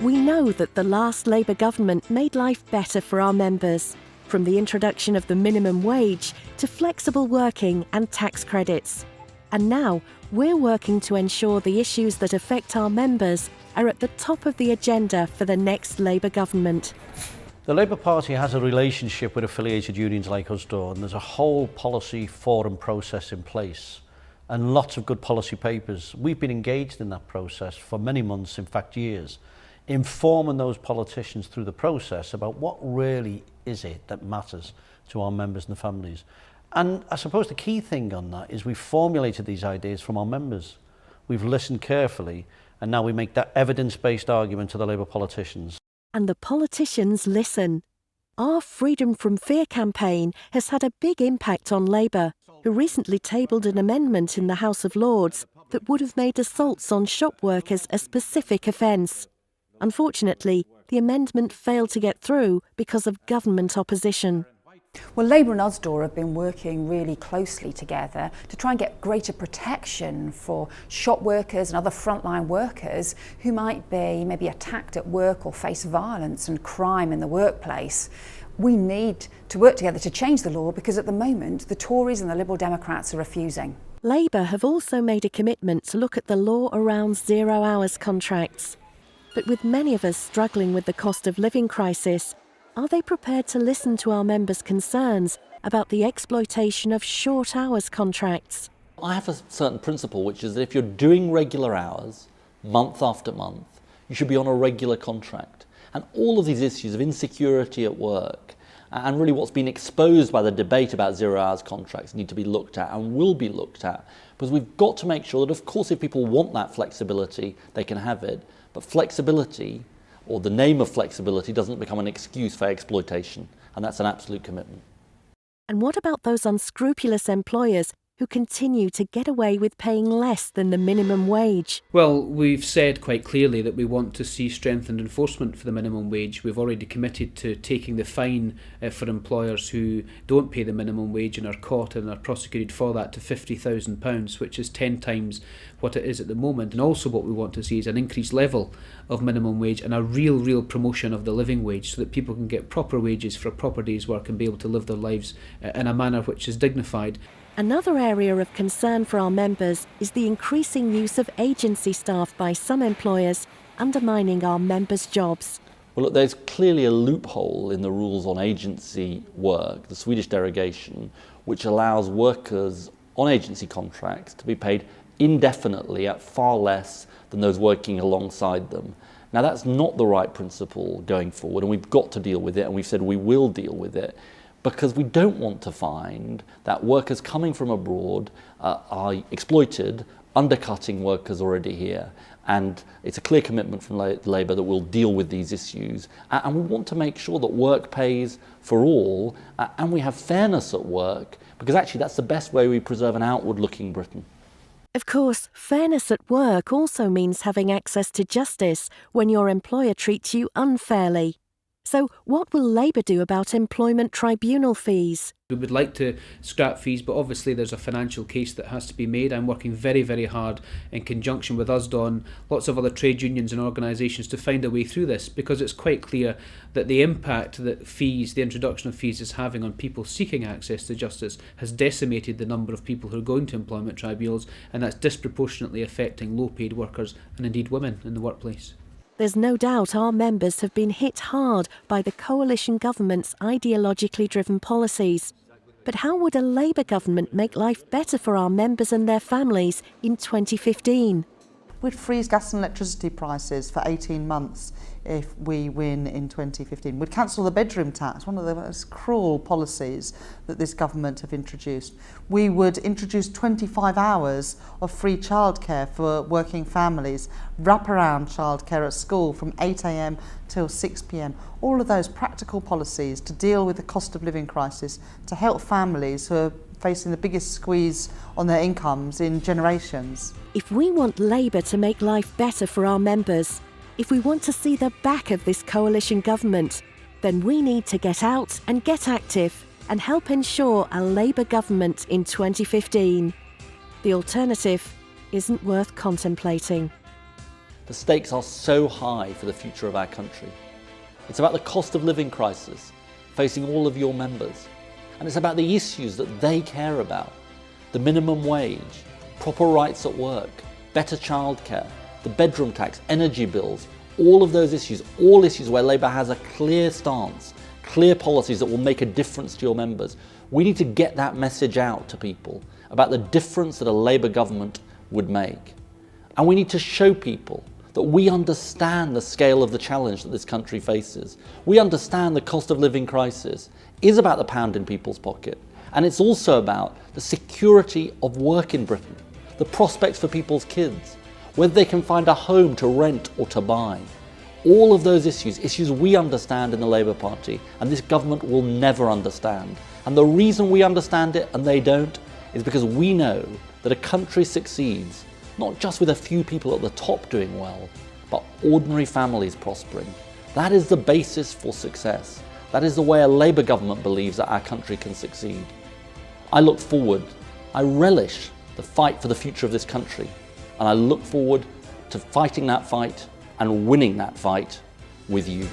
We know that the last Labour government made life better for our members, from the introduction of the minimum wage to flexible working and tax credits. And now we're working to ensure the issues that affect our members are at the top of the agenda for the next Labour government. The Labour Party has a relationship with affiliated unions like Usdaw, and there's a whole policy forum process in place and lots of good policy papers. We've been engaged in that process for many months, in fact years, informing those politicians through the process about what really is it that matters to our members and the families. And I suppose the key thing on that is we've formulated these ideas from our members. We've listened carefully, and now we make that evidence-based argument to the Labour politicians. And the politicians listen. Our Freedom from Fear campaign has had a big impact on Labour, who recently tabled an amendment in the House of Lords that would have made assaults on shop workers a specific offence. Unfortunately, the amendment failed to get through because of government opposition. Well, Labour and Usdaw have been working really closely together to try and get greater protection for shop workers and other frontline workers who might be maybe attacked at work or face violence and crime in the workplace. We need to work together to change the law because at the moment the Tories and the Liberal Democrats are refusing. Labour have also made a commitment to look at the law around zero-hours contracts. But with many of us struggling with the cost of living crisis, are they prepared to listen to our members' concerns about the exploitation of short hours contracts? I have a certain principle, which is that if you're doing regular hours, month after month, you should be on a regular contract. And all of these issues of insecurity at work and really what's been exposed by the debate about zero-hours contracts need to be looked at and will be looked at, because we've got to make sure that, of course, if people want that flexibility, they can have it. But flexibility, or the name of flexibility, doesn't become an excuse for exploitation, and that's an absolute commitment. And what about those unscrupulous employers who continue to get away with paying less than the minimum wage? Well, we've said quite clearly that we want to see strengthened enforcement for the minimum wage. We've already committed to taking the fine for employers who don't pay the minimum wage and are caught and are prosecuted for that to £50,000, which is 10 times what it is at the moment. And also what we want to see is an increased level of minimum wage and a real promotion of the living wage so that people can get proper wages for a proper day's work and be able to live their lives in a manner which is dignified. Another area of concern for our members is the increasing use of agency staff by some employers, undermining our members' jobs. Well, look, there's clearly a loophole in the rules on agency work, the Swedish derogation, which allows workers on agency contracts to be paid indefinitely at far less than those working alongside them. Now, that's not the right principle going forward, and we've got to deal with it, and we've said we will deal with it, because we don't want to find that workers coming from abroad are exploited, undercutting workers already here. And it's a clear commitment from Labour that we'll deal with these issues. And we want to make sure that work pays for all, and we have fairness at work, because actually that's the best way we preserve an outward-looking Britain. Of course, fairness at work also means having access to justice when your employer treats you unfairly. So what will Labour do about employment tribunal fees? We would like to scrap fees, but obviously there's a financial case that has to be made. I'm working very hard in conjunction with Usdaw and lots of other trade unions and organisations to find a way through this, because it's quite clear that the impact that fees, the introduction of fees, is having on people seeking access to justice has decimated the number of people who are going to employment tribunals, and that's disproportionately affecting low-paid workers and indeed women in the workplace. There's no doubt our members have been hit hard by the coalition government's ideologically driven policies. But how would a Labour government make life better for our members and their families in 2015? We'd freeze gas and electricity prices for 18 months if we win in 2015. We'd cancel the bedroom tax, one of the most cruel policies that this government have introduced. We would introduce 25 hours of free childcare for working families, wraparound childcare at school from 8 a.m. till 6 p.m. All of those practical policies to deal with the cost of living crisis, to help families who are facing the biggest squeeze on their incomes in generations. If we want Labour to make life better for our members, if we want to see the back of this coalition government, then we need to get out and get active and help ensure a Labour government in 2015. The alternative isn't worth contemplating. The stakes are so high for the future of our country. It's about the cost of living crisis facing all of your members. And it's about the issues that they care about. The minimum wage, proper rights at work, better childcare, the bedroom tax, energy bills, all of those issues, all issues where Labour has a clear stance, clear policies that will make a difference to your members. We need to get that message out to people about the difference that a Labour government would make. And we need to show people that we understand the scale of the challenge that this country faces. We understand the cost of living crisis is about the pound in people's pocket. And it's also about the security of work in Britain, the prospects for people's kids, whether they can find a home to rent or to buy. All of those issues we understand in the Labour Party, and this government will never understand. And the reason we understand it and they don't is because we know that a country succeeds not just with a few people at the top doing well, but ordinary families prospering. That is the basis for success. That is the way a Labour government believes that our country can succeed. I look forward, I relish the fight for the future of this country, and I look forward to fighting that fight and winning that fight with you.